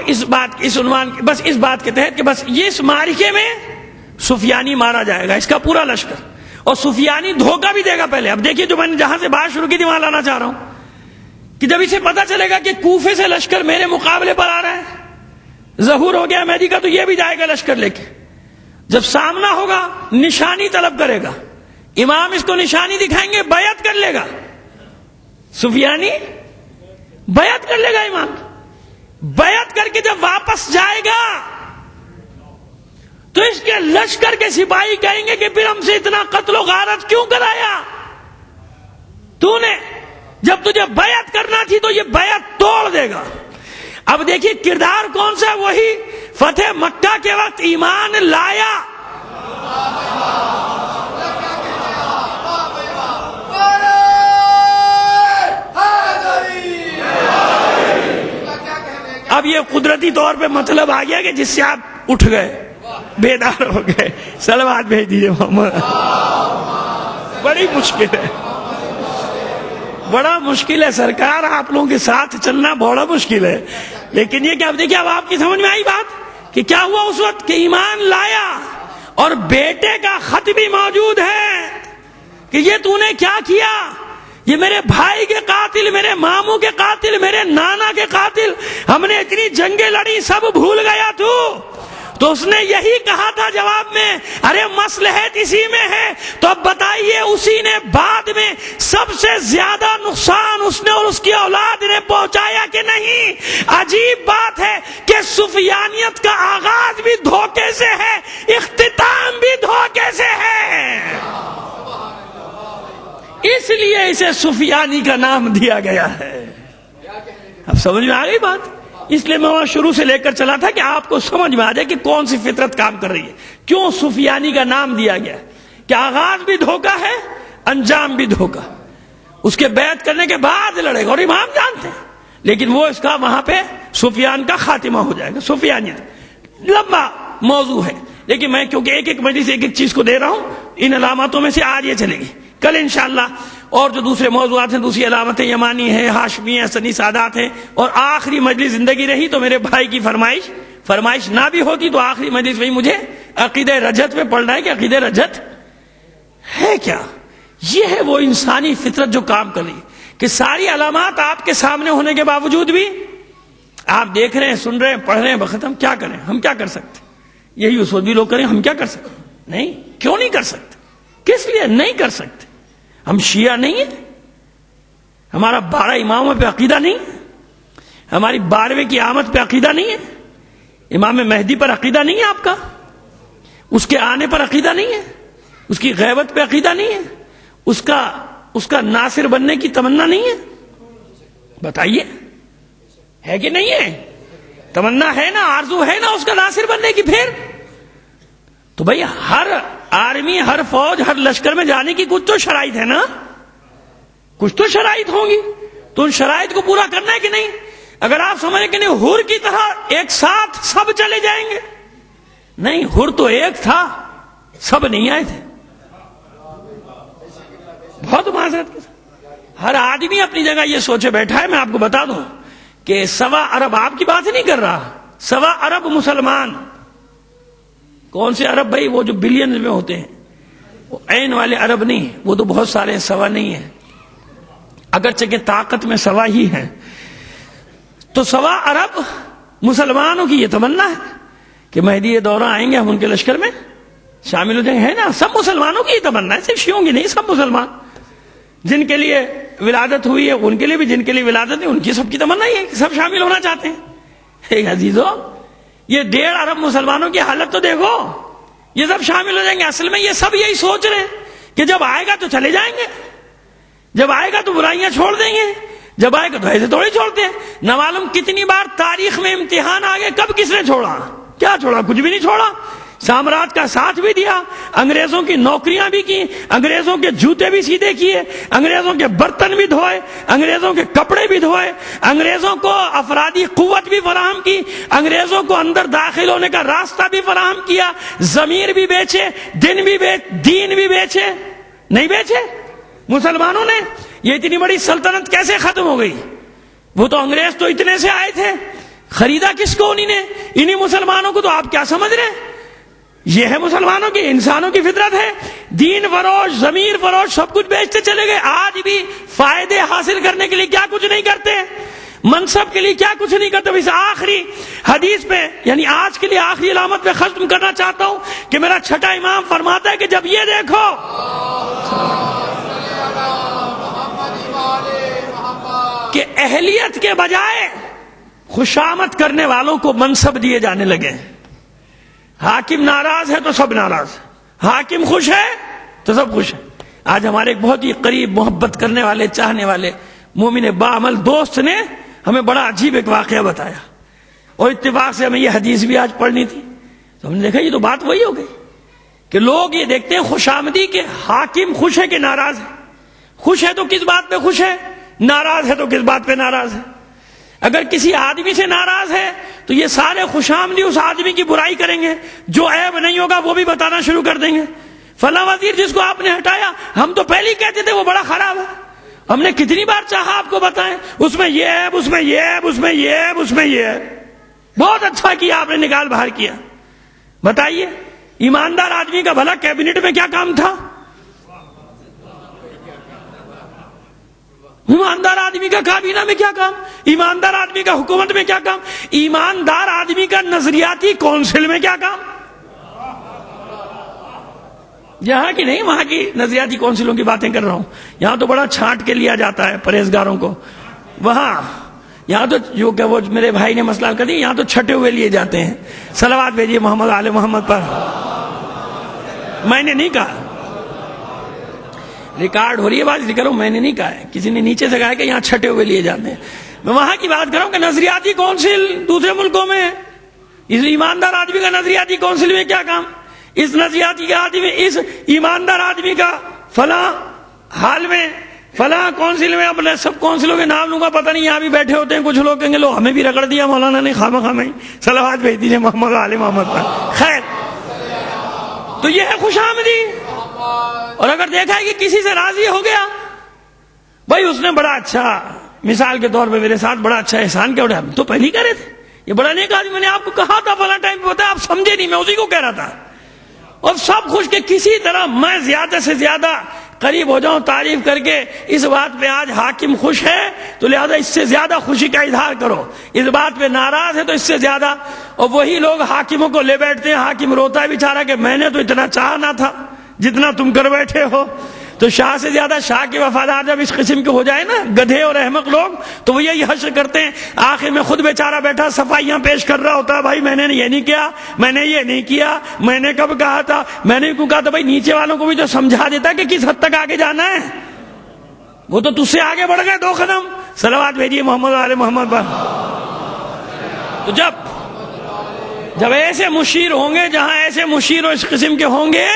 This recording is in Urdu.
اس عنوان بس اس بات کے تحت کہ بس یہ اس معرکے میں سفیانی مارا جائے گا، اس کا پورا لشکر، اور سفیانی دھوکہ بھی دے گا پہلے. اب دیکھیے جو میں نے جہاں سے بات شروع کی تھی وہاں لانا چاہ رہا ہوں کہ جب اسے پتا چلے گا کہ کوفے سے لشکر میرے مقابلے پر آ رہا ہے، ظہور ہو گیا مہدی کا، تو یہ بھی جائے گا لشکر لے کے. جب سامنا ہوگا نشانی طلب کرے گا، امام اس کو نشانی دکھائیں گے، بیعت کر لے گا. سفیانی بیعت کر لے گا، امام بیعت کر کے جب واپس جائے گا تو اس کے لشکر کے سپاہی کہیں گے کہ پھر ہم سے اتنا قتل و غارت کیوں کرایا؟ تو نے جب تجھے بیعت کرنا تھی تو یہ بیعت توڑ دے گا. اب دیکھیے کردار کون سا ہے؟ وہی فتح مکہ کے وقت ایمان لایا. اب یہ قدرتی طور پہ مطلب آ گیا کہ جس سے آپ اٹھ گئے، بیدار ہو گئے. صلوات بھیج دیجیے محمد. بڑی مشکل ہے، بڑا مشکل ہے سرکار، آپ لوگوں کے ساتھ چلنا بڑا مشکل ہے. لیکن یہ کہ اب دیکھیے اب آپ کی سمجھ میں آئی بات کہ کیا ہوا اس وقت کہ ایمان لایا اور بیٹے کا خط بھی موجود ہے کہ یہ تو نے کیا کیا، یہ میرے بھائی کے قاتل، میرے ماموں کے قاتل، میرے نانا کے قاتل، ہم نے اتنی جنگیں لڑی سب بھول گیا تو اس نے یہی کہا تھا جواب میں، ارے مصلحت اسی میں ہے. تو اب بتائیے اسی نے بعد میں سب سے زیادہ نقصان اس نے اور اس کی اولاد نے پہنچایا کہ نہیں؟ عجیب بات ہے کہ سفیانیت کا آغاز بھی دھوکے سے ہے، اختتام بھی دھوکے سے ہے. اس لیے اسے سفیانی کا نام دیا گیا ہے. اب سمجھ میں آ گئی بات؟ اس لیے میں وہاں شروع سے لے کر چلا تھا کہ آپ کو سمجھ میں آ جائے کہ کون سی فطرت کام کر رہی ہے، کیوں سفیانی کا نام دیا گیا کہ آغاز بھی دھوکہ ہے، انجام بھی دھوکہ. اس کے بیعت کرنے کے بعد لڑے گا اور امام جانتے ہیں، لیکن وہ اس کا وہاں پہ سفیان کا خاتمہ ہو جائے گا. سفیانیت لمبا موضوع ہے، لیکن میں کیونکہ ایک ایک مجلس ایک ایک چیز کو دے رہا ہوں، ان علاماتوں میں سے آج یہ چلے گی، کل انشاءاللہ اور جو دوسرے موضوعات ہیں، دوسری علامتیں یمانی ہیں، ہاشمی ہیں، سنی سادات ہیں. اور آخری مجلس زندگی رہی تو میرے بھائی کی فرمائش نہ بھی ہوتی تو آخری مجلس وہی مجھے عقیدہ رجت پہ پڑھنا ہے کہ عقیدہ رجت ہے کیا. یہ ہے وہ انسانی فطرت جو کام کر رہی ہے کہ ساری علامات آپ کے سامنے ہونے کے باوجود بھی آپ دیکھ رہے ہیں، سن رہے ہیں، پڑھ رہے ہیں، بخت ہم کیا کریں، ہم کیا کر سکتے؟ یہی اس وقت بھی لوگ کریں، ہم کیا کر سکتے؟ نہیں. کیوں نہیں کر سکتے؟ کس لیے نہیں کر سکتے؟ ہم شیعہ نہیں ہیں، ہمارا 12 اماموں پہ عقیدہ نہیں ہے، ہماری 12ویں کی آمد پہ عقیدہ نہیں ہے، امام مہدی پر عقیدہ نہیں ہے آپ کا، اس کے آنے پر عقیدہ نہیں ہے، اس کی غیبت پہ عقیدہ نہیں ہے، اس کا ناصر بننے کی تمنا نہیں ہے. بتائیے ہے کہ نہیں ہے؟ تمنا ہے نا، آرزو ہے نا اس کا ناصر بننے کی. پھر تو بھائی ہر آرمی، ہر فوج، ہر لشکر میں جانے کی کچھ تو شرائط ہے نا، کچھ تو شرائط ہوں گی، تو ان شرائط کو پورا کرنا ہے کہ نہیں؟ اگر آپ سمجھیں کہ نہیں حر کی طرح ایک ساتھ سب چلے جائیں گے، نہیں، حر تو ایک تھا، سب نہیں آئے تھے. بہت معذرت کے ساتھ ہر آدمی اپنی جگہ یہ سوچے بیٹھا ہے. میں آپ کو بتا دوں کہ 1.25 ارب آپ کی بات نہیں کر رہا، 1.25 ارب مسلمان. کون سے عرب بھائی؟ وہ جو بلین میں ہوتے ہیں، وہ عین والے عرب نہیں، وہ تو بہت سارے 1.25 نہیں ہیں، اگرچہ کہ طاقت میں 1.25 ہی ہیں. تو 1.25 ارب مسلمانوں کی یہ تمنا ہے کہ مہدی یہ دورہ آئیں گے، ہم ان کے لشکر میں شامل ہو جائیں گے. ہے نا؟ سب مسلمانوں کی یہ تمنا ہے، صرف شیعوں کی نہیں، سب مسلمان جن کے لیے ولادت ہوئی ہے ان کے لیے بھی، جن کے لیے ولادت نہیں ان کی سب کی تمنا ہی ہے کہ سب شامل ہونا چاہتے ہیں. ایک عزیزو، یہ 1.5 ارب مسلمانوں کی حالت تو دیکھو، یہ سب شامل ہو جائیں گے. اصل میں یہ سب یہی سوچ رہے ہیں کہ جب آئے گا تو چلے جائیں گے، جب آئے گا تو برائیاں چھوڑ دیں گے، جب آئے گا تو ایسے تھوڑی چھوڑتے ہیں. نہ معلوم کتنی بار تاریخ میں امتحان آ گئے، کب کس نے چھوڑا؟ کیا چھوڑا؟ کچھ بھی نہیں چھوڑا. سامراج کا ساتھ بھی دیا، انگریزوں کی نوکریاں بھی کی، انگریزوں کے جوتے بھی سیدھے کیے، انگریزوں کے برتن بھی دھوئے، انگریزوں کے کپڑے بھی دھوئے، انگریزوں کو افرادی قوت بھی فراہم کی، انگریزوں کو اندر داخل ہونے کا راستہ بھی فراہم کیا، ضمیر بھی بیچے، دین بھی بیچے. نہیں بیچے مسلمانوں نے؟ یہ اتنی بڑی سلطنت کیسے ختم ہو گئی؟ وہ تو انگریز تو اتنے سے آئے تھے خریدا کس کو انہی نے؟ انہی مسلمانوں کو. تو آپ کیا سمجھ رہے ہیں؟ یہ ہے مسلمانوں کی، انسانوں کی فطرت ہے. دین فروش، ضمیر فروش سب کچھ بیچتے چلے گئے. آج بھی فائدے حاصل کرنے کے لیے کیا کچھ نہیں کرتے، منصب کے لیے کیا کچھ نہیں کرتے. اس آخری حدیث پہ، یعنی آج کے لیے آخری علامت پہ ختم کرنا چاہتا ہوں کہ میرا چھٹا امام فرماتا ہے کہ جب یہ دیکھو کہ اہلیت کے بجائے خوشامد کرنے والوں کو منصب دیے جانے لگے. حاکم ناراض ہے تو سب ناراض، حاکم خوش ہے تو سب خوش ہیں. آج ہمارے ایک بہت ہی قریب محبت کرنے والے، چاہنے والے مومن باعمل دوست نے ہمیں بڑا عجیب ایک واقعہ بتایا، اور اتفاق سے ہمیں یہ حدیث بھی آج پڑھنی تھی. تو ہم نے دیکھا یہ تو بات وہی ہو گئی کہ لوگ یہ دیکھتے ہیں خوشامدی کے حاکم خوش ہے کہ ناراض ہے. خوش ہے تو کس بات پہ خوش ہے، ناراض ہے تو کس بات پہ ناراض ہے. اگر کسی آدمی سے ناراض ہے تو یہ سارے خوشامدی اس آدمی کی برائی کریں گے، جو عیب نہیں ہوگا وہ بھی بتانا شروع کر دیں گے. فلاں وزیر جس کو آپ نے ہٹایا، ہم تو پہلے ہی کہتے تھے وہ بڑا خراب ہے، ہم نے کتنی بار چاہا آپ کو بتائیں، اس میں یہ عیب، اس میں یہ عیب، اس میں یہ عیب، اس میں یہ عیب. بہت اچھا کیا آپ نے نکال باہر کیا. بتائیے ایماندار آدمی کا بھلا کیبنٹ میں کیا کام تھا؟ ایماندار آدمی کا کابینہ میں کیا کام؟ ایماندار آدمی کا حکومت میں کیا کام؟ ایماندار آدمی کا نظریاتی کونسل میں کیا کام؟ یہاں کی نہیں، وہاں کی نظریاتی کونسلوں کی باتیں کر رہا ہوں. یہاں تو بڑا چھانٹ کے لیا جاتا ہے پرہیزگاروں کو. وہاں یہاں تو جو کہ وہ میرے بھائی نے مسئلہ کر دیا، یہاں تو چھٹے ہوئے لیے جاتے ہیں. صلوات بھیجیے محمد آل محمد پر. میں نے نہیں کہا، ریکارڈ ہو رہی ہے بات، ذکر ہوں، میں نے نہیں کہا ہے، کسی نے نیچے سے کہا ہے کہ یہاں چھٹے ہوئے لیے جاتے ہیں. میں وہاں کی بات کر رہا ہوں کہ نظریاتی کونسل دوسرے ملکوں میں ہے. اس ایماندار آدمی کا نظریاتی کونسل میں کیا کام؟ اس نظریاتی آدمی، اس ایماندار آدمی کا فلاں حال میں، فلاں کونسل میں، اپنے سب کونسلوں کے نام لوں گا، پتہ نہیں یہاں بھی بیٹھے ہوتے ہیں کچھ لوگ کہیں گے لو ہمیں بھی رگڑ دیا مولانا نے خامہ خامہ ہی. صلوات بھیج دیجیے محمد آل محمد پر. خیر، تو یہ ہے خوشامدی. اور اگر دیکھا ہے کہ کسی سے راضی ہو گیا، بھائی اس نے بڑا اچھا، مثال کے طور پہ میرے ساتھ بڑا اچھا احسان کیا، ہم تو پہلے ہی کہہ رہے تھے یہ بڑا نیک آدمی، میں نے آپ کو کہا تھا فلاں ٹائم پہ، ہوتا آپ سمجھے نہیں، میں اسی کو کہہ رہا تھا. اور سب خوش کہ کسی طرح میں زیادہ سے زیادہ قریب ہو جاؤں تعریف کر کے. اس بات پہ آج حاکم خوش ہے تو لہذا اس سے زیادہ خوشی کا اظہار کرو، اس بات پہ ناراض ہے تو اس سے زیادہ. اور وہی لوگ حاکموں کو لے بیٹھتے ہیں، حاکم روتا ہے بیچارہ کہ میں نے تو اتنا چاہا نہ تھا جتنا تم کر بیٹھے ہو. تو شاہ سے زیادہ شاہ کے وفادار جب اس قسم کے ہو جائے نا گدھے اور احمق لوگ، تو وہ یہی حشر کرتے ہیں. آخر میں خود بیچارہ بیٹھا صفائیاں پیش کر رہا ہوتا ہے، بھائی میں نے یہ نہیں کیا، میں نے یہ نہیں کیا، میں نے کب کہا تھا، میں نے کیوں کہا تھا. بھائی نیچے والوں کو بھی تو سمجھا دیتا کہ کس حد تک آگے جانا ہے. وہ تو تجھ سے آگے بڑھ گئے 2 قدم. صلوات بھیجیے محمد آل محمد پر. تو جب ایسے مشیر ہوں گے، جہاں ایسے مشیر اس قسم کے ہوں گے